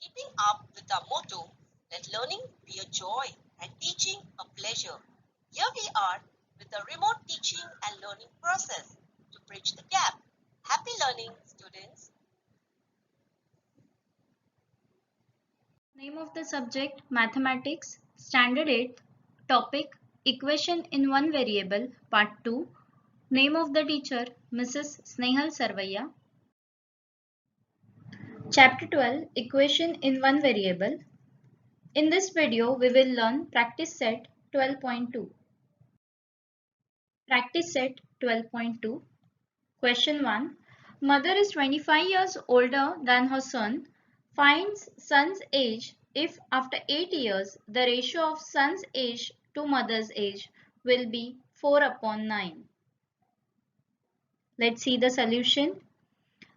Keeping up with our motto, let learning be a joy and teaching a pleasure. Here we are with the remote teaching and learning process to bridge the gap. Happy learning, students. Name of the subject Mathematics, Standard 8, Topic Equation in one variable, Part 2. Name of the teacher Mrs. Snehal Sarvaiya. Chapter 12 Equation in one variable. In this video, we will learn Practice Set 12.2. Practice Set 12.2. Question 1. Mother is 25 years older than her son. Finds son's age if after 8 years the ratio of son's age to mother's age will be 4/9. Let's see the solution.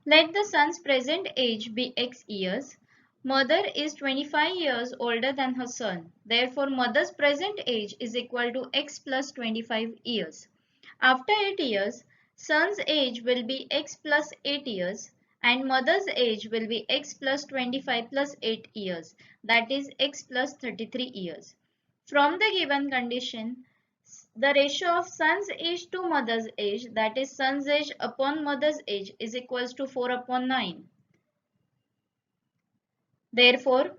Let the son's present age be x years. Mother is 25 years older than her son. Therefore, mother's present age is equal to x plus 25 years. After 8 years, son's age will be x plus 8 years and mother's age will be x plus 25 plus 8 years, that is x plus 33 years. From the given condition, the ratio of son's age to mother's age, that is son's age upon mother's age, is equals to 4/9. Therefore,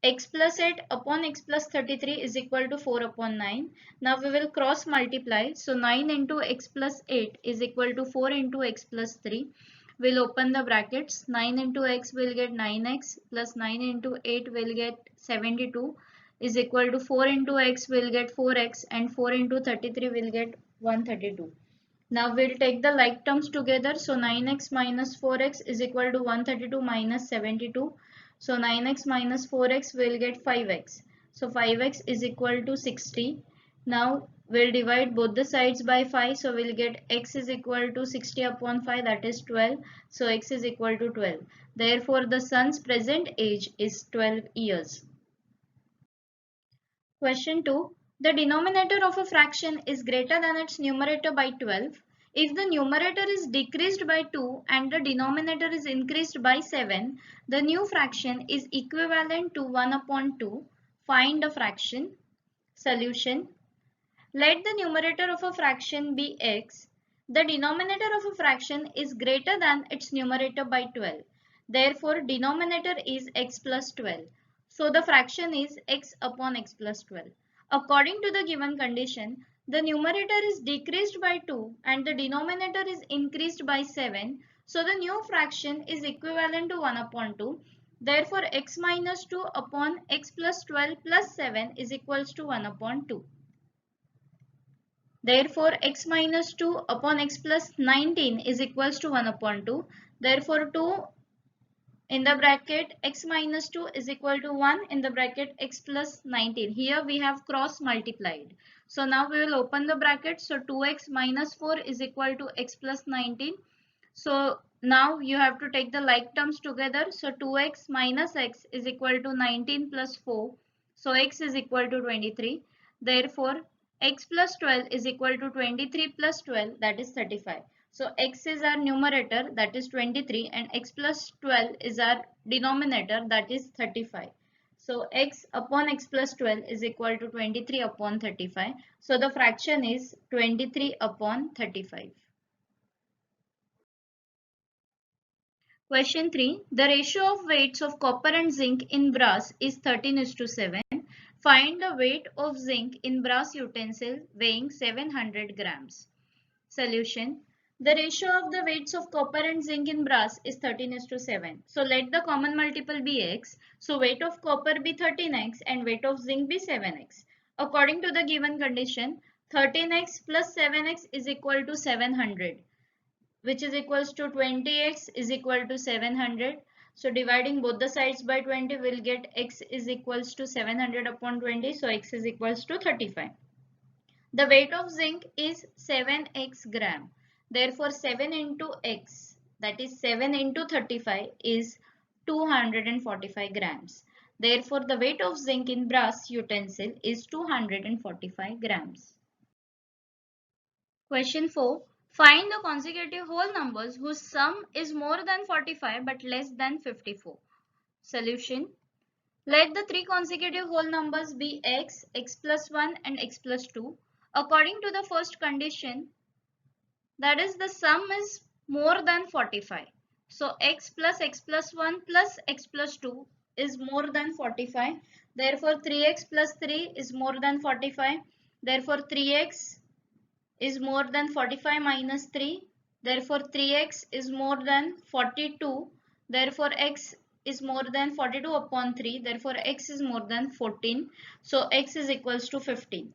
x plus 8 upon x plus 33 is equal to 4/9. Now we will cross multiply. So 9 into x plus 8 is equal to 4 into x plus 3. We'll open the brackets. 9 into x will get 9x plus 9 into 8 will get 72 is equal to 4 into x will get 4x and 4 into 33 will get 132. Now we'll take the like terms together. So 9x minus 4x is equal to 132 minus 72. So 9x minus 4x will get 5x. So 5x is equal to 60. Now we'll divide both the sides by 5. So we'll get x is equal to 60/5, that is 12. So x is equal to 12. Therefore the son's present age is 12 years. Question 2. The denominator of a fraction is greater than its numerator by 12. If the numerator is decreased by 2 and the denominator is increased by 7, the new fraction is equivalent to 1/2. Find a fraction. Solution. Let the numerator of a fraction be x. The denominator of a fraction is greater than its numerator by 12. Therefore, denominator is x plus 12. So, the fraction is x upon x plus 12. According to the given condition, the numerator is decreased by 2 and the denominator is increased by 7. So, the new fraction is equivalent to 1/2. Therefore, x minus 2 upon x plus 12 plus 7 is equals to 1/2. Therefore, x minus 2 upon x plus 19 is equals to 1/2. Therefore, 2 in the bracket x minus 2 is equal to 1 in the bracket x plus 19. Here we have cross multiplied. So now we will open the bracket. So 2x minus 4 is equal to x plus 19. So now you have to take the like terms together. So 2x minus x is equal to 19 plus 4. So x is equal to 23. Therefore, x plus 12 is equal to 23 plus 12, that is 35. So x is our numerator, that is 23, and x plus 12 is our denominator, that is 35. So x upon x plus 12 is equal to 23 upon 35. So the fraction is 23/35. Question 3. The ratio of weights of copper and zinc in brass is 13:7. Find the weight of zinc in brass utensil weighing 700 grams. Solution. The ratio of the weights of copper and zinc in brass is 13:7. So let the common multiple be x. So weight of copper be 13x and weight of zinc be 7x. According to the given condition, 13x plus 7x is equal to 700, which is equals to 20x is equal to 700. So dividing both the sides by 20 will get x is equals to 700/20. So x is equals to 35. The weight of zinc is 7x gram. Therefore 7 into x, that is 7 into 35, is 245 grams. Therefore the weight of zinc in brass utensil is 245 grams. Question 4. Find the consecutive whole numbers whose sum is more than 45 but less than 54. Solution. Let the three consecutive whole numbers be x, x plus 1 and x plus 2. According to the first condition, that is the sum is more than 45. So x plus 1 plus x plus 2 is more than 45. Therefore 3x plus 3 is more than 45. Therefore 3x is more than 45 minus 3. Therefore 3x is more than 42. Therefore x is more than 42 upon 3. Therefore x is more than 14. So x is equals to 15.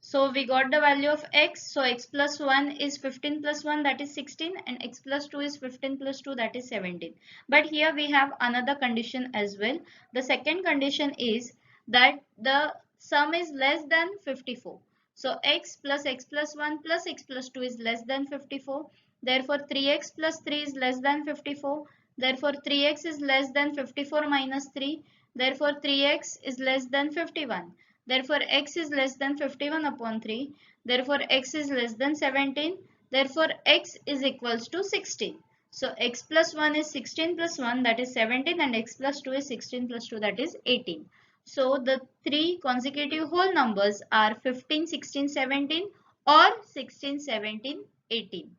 So we got the value of x. So x plus 1 is 15 plus 1, that is 16, and x plus 2 is 15 plus 2, that is 17. But here we have another condition as well. The second condition is that the sum is less than 54. So x plus 1 plus x plus 2 is less than 54. Therefore 3x plus 3 is less than 54. Therefore 3x is less than 54 minus 3. Therefore 3x is less than 51. Therefore x is less than 51 upon 3. Therefore x is less than 17. Therefore x is equals to 16. So x plus 1 is 16 plus 1, that is 17, and x plus 2 is 16 plus 2, that is 18. So the three consecutive whole numbers are 15, 16, 17 or 16, 17, 18.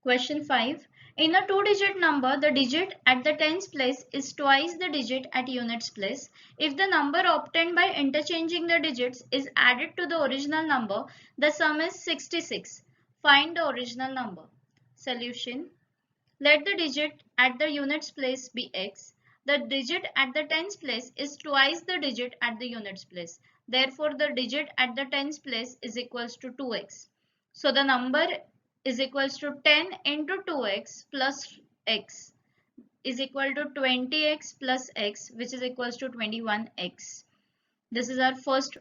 Question 5. In a two-digit number, the digit at the tens place is twice the digit at units place. If the number obtained by interchanging the digits is added to the original number, the sum is 66. Find the original number. Solution. Let the digit at the units place be x. The digit at the tens place is twice the digit at the units place. Therefore, the digit at the tens place is equals to 2x. So the number is equals to 10 into 2x plus x is equal to 20x plus x, which is equals to 21x. This is our first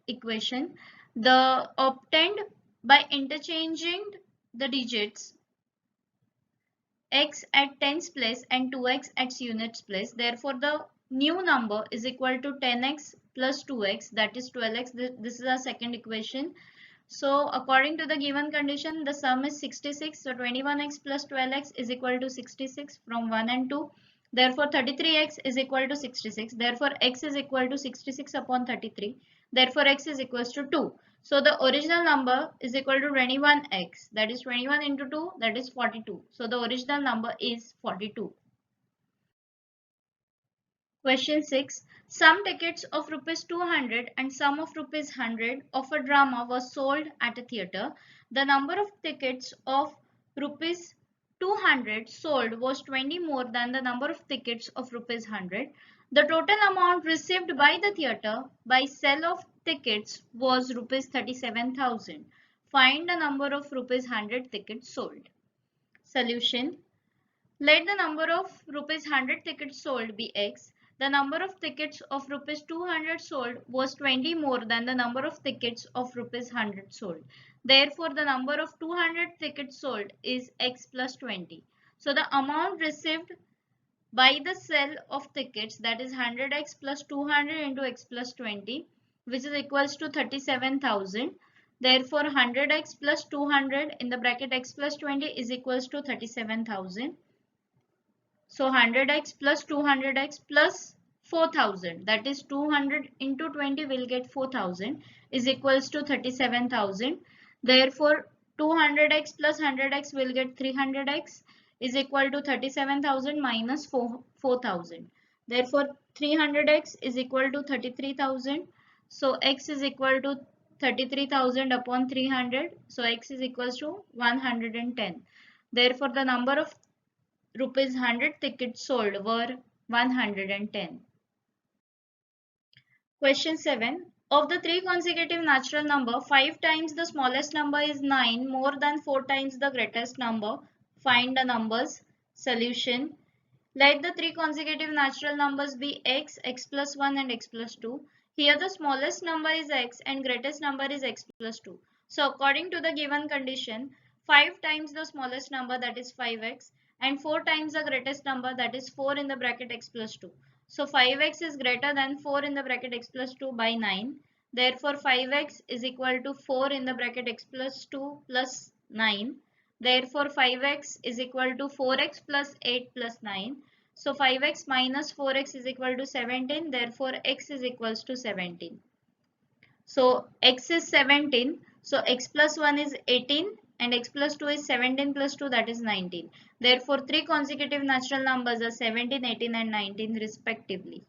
equation. The obtained by interchanging the digits x at tens place and 2x at units place. Therefore, the new number is equal to 10x plus 2x, that is 12x. This is our second equation. So according to the given condition, the sum is 66. So 21x plus 12x is equal to 66 from 1 and 2. Therefore 33x is equal to 66. Therefore x is equal to 66 upon 33. Therefore x is equals to 2. So the original number is equal to 21x. That is 21 into 2, that is 42. So the original number is 42. Question 6. Some tickets of rupees 200 and some of rupees 100 of a drama was sold at a theatre. The number of tickets of rupees 200 sold was 20 more than the number of tickets of rupees 100. The total amount received by the theatre by sale of tickets was rupees 37,000. Find the number of rupees 100 tickets sold. Solution. Let the number of rupees 100 tickets sold be x. The number of tickets of rupees 200 sold was 20 more than the number of tickets of rupees 100 sold. Therefore, the number of 200 tickets sold is x plus 20. So, the amount received by the sale of tickets, that is 100x plus 200 into x plus 20, which is equals to 37,000. Therefore, 100x plus 200 in the bracket x plus 20 is equals to 37,000. So 100x plus 200x plus 4,000, that is 200 into 20 will get 4,000 is equals to 37,000. Therefore 200x plus 100x will get 300x is equal to 37,000 minus 4,000. Therefore 300x is equal to 33,000. So x is equal to 33,000 upon 300. So x is equals to 110. Therefore the number of rupees 100 tickets sold were 110. Question 7. Of the three consecutive natural number, 5 times the smallest number is 9 more than 4 times the greatest number. Find the numbers. Solution. Let the three consecutive natural numbers be x, x plus 1 and x plus 2. Here the smallest number is x and greatest number is x plus 2. So according to the given condition, 5 times the smallest number, that is 5x, and 4 times the greatest number, that is 4 in the bracket x plus 2. So 5x is greater than 4 in the bracket x plus 2 by 9. Therefore 5x is equal to 4 in the bracket x plus 2 plus 9. Therefore 5x is equal to 4x plus 8 plus 9. So 5x minus 4x is equal to 17. Therefore, x is equals to 17. So x is 17. So x plus 1 is 18 and x plus 2 is 17 plus 2, that is 19. Therefore, three consecutive natural numbers are 17, 18 and 19 respectively.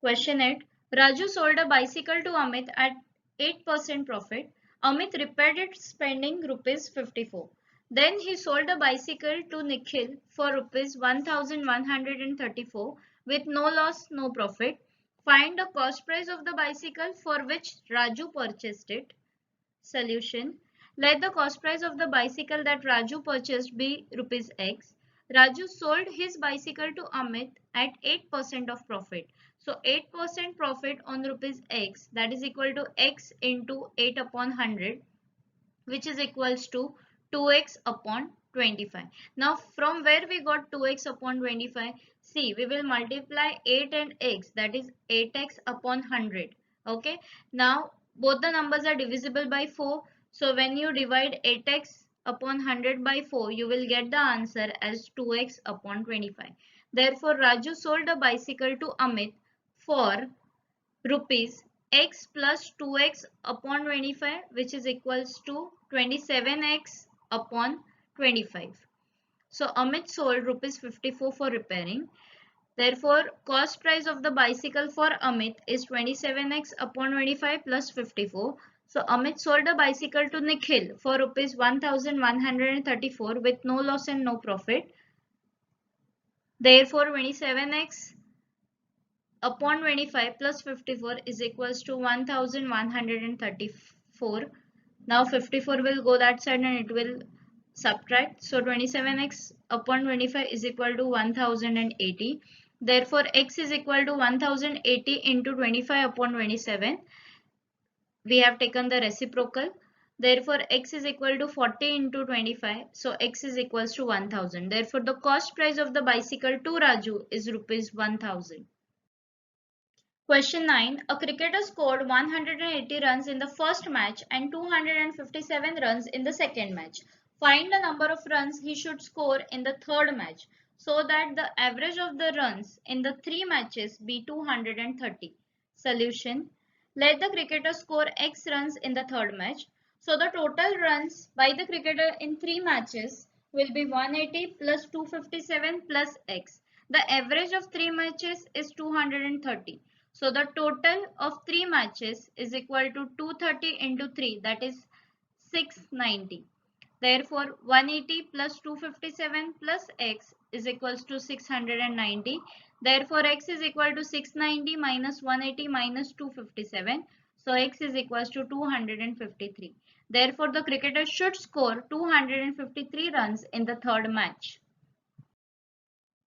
Question 8. Raju sold a bicycle to Amit at 8% profit. Amit repaired it spending rupees 54. Then he sold a bicycle to Nikhil for rupees 1134 with no loss, no profit. Find the cost price of the bicycle for which Raju purchased it. Solution. Let the cost price of the bicycle that Raju purchased be rupees X. Raju sold his bicycle to Amit at 8% of profit. So 8% profit on rupees X, that is equal to X into 8 upon 100, which is equals to 2x upon 25. Now from where we got 2x upon 25? See, we will multiply 8 and x, that is 8x upon 100. Okay. Now both the numbers are divisible by 4. So when you divide 8x upon 100 by 4, you will get the answer as 2x upon 25. Therefore, Raju sold a bicycle to Amit for rupees x plus 2x upon 25, which is equals to 27x upon 25. So Amit sold rupees 54 for repairing. Therefore, cost price of the bicycle for Amit is 27x upon 25 plus 54. So Amit sold a bicycle to Nikhil for rupees 1134 with no loss and no profit. Therefore, 27x upon 25 plus 54 is equals to 1134. Now 54 will go that side and it will subtract. So 27x upon 25 is equal to 1080. Therefore, x is equal to 1080 into 25 upon 27. We have taken the reciprocal. Therefore, x is equal to 40 into 25. So x is equals to 1000. Therefore, the cost price of the bicycle to Raju is rupees 1000. Question 9. A cricketer scored 180 runs in the first match and 257 runs in the second match. Find the number of runs he should score in the third match so that the average of the runs in the three matches be 230. Solution. Let the cricketer score X runs in the third match. So the total runs by the cricketer in three matches will be 180 plus 257 plus X. The average of three matches is 230. So the total of 3 matches is equal to 230 into 3, that is 690. Therefore, 180 plus 257 plus x is equals to 690. Therefore, x is equal to 690 minus 180 minus 257. So, x is equals to 253. Therefore, the cricketer should score 253 runs in the third match.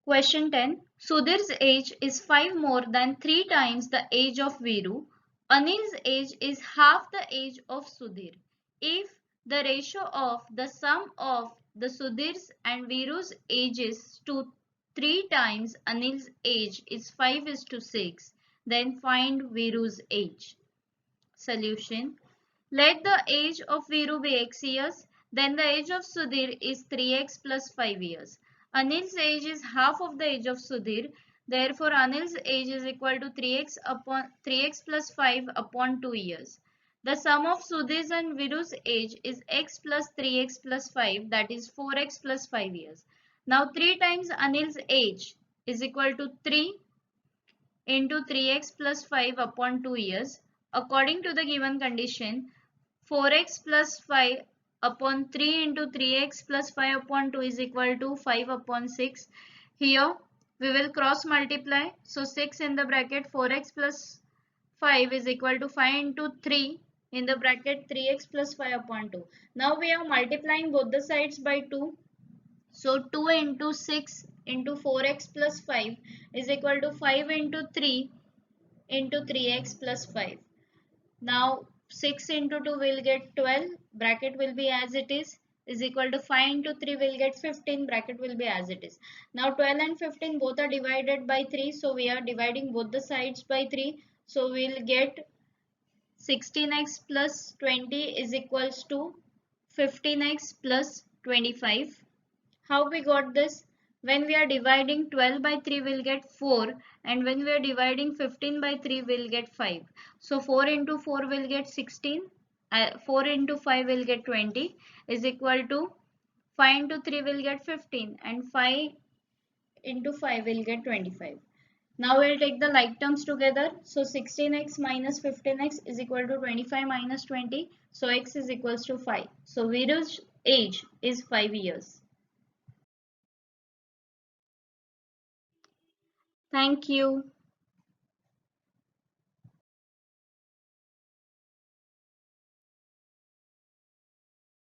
Question 10. Sudhir's age is 5 more than 3 times the age of Viru. Anil's age is half the age of Sudhir. If the ratio of the sum of the Sudhir's and Viru's ages to 3 times Anil's age is 5:6, then find Viru's age. Solution. Let the age of Viru be x years, then the age of Sudhir is 3x plus 5 years. Anil's age is half of the age of Sudhir. Therefore, Anil's age is equal to 3x plus 5 upon 2 years. The sum of Sudhir's and Viru's age is x plus 3x plus 5, that is 4x plus 5 years. Now 3 times Anil's age is equal to 3 into 3x plus 5 upon 2 years. According to the given condition, 4x plus 5 upon 3 into 3x plus 5 upon 2 is equal to 5 upon 6. Here we will cross multiply. So 6 in the bracket 4x plus 5 is equal to 5 into 3 in the bracket 3x plus 5 upon 2. Now we are multiplying both the sides by 2. So 2 into 6 into 4x plus 5 is equal to 5 into 3 into 3x plus 5. Now 6 into 2 will get 12, bracket will be as it is equal to 5 into 3 will get 15, bracket will be as it is. Now 12 and 15 both are divided by 3, so we are dividing both the sides by 3. So we will get 16x plus 20 is equals to 15x plus 25. How we got this? When we are dividing 12 by 3, we'll get 4. And when we are dividing 15 by 3, we'll get 5. So 4 into 4 will get 16. 4 into 5 will get 20 is equal to 5 into 3 will get 15 and 5 into 5 will get 25. Now we'll take the like terms together. So 16x minus 15x is equal to 25 minus 20. So x is equals to 5. So Viru's age is 5 years. Thank you.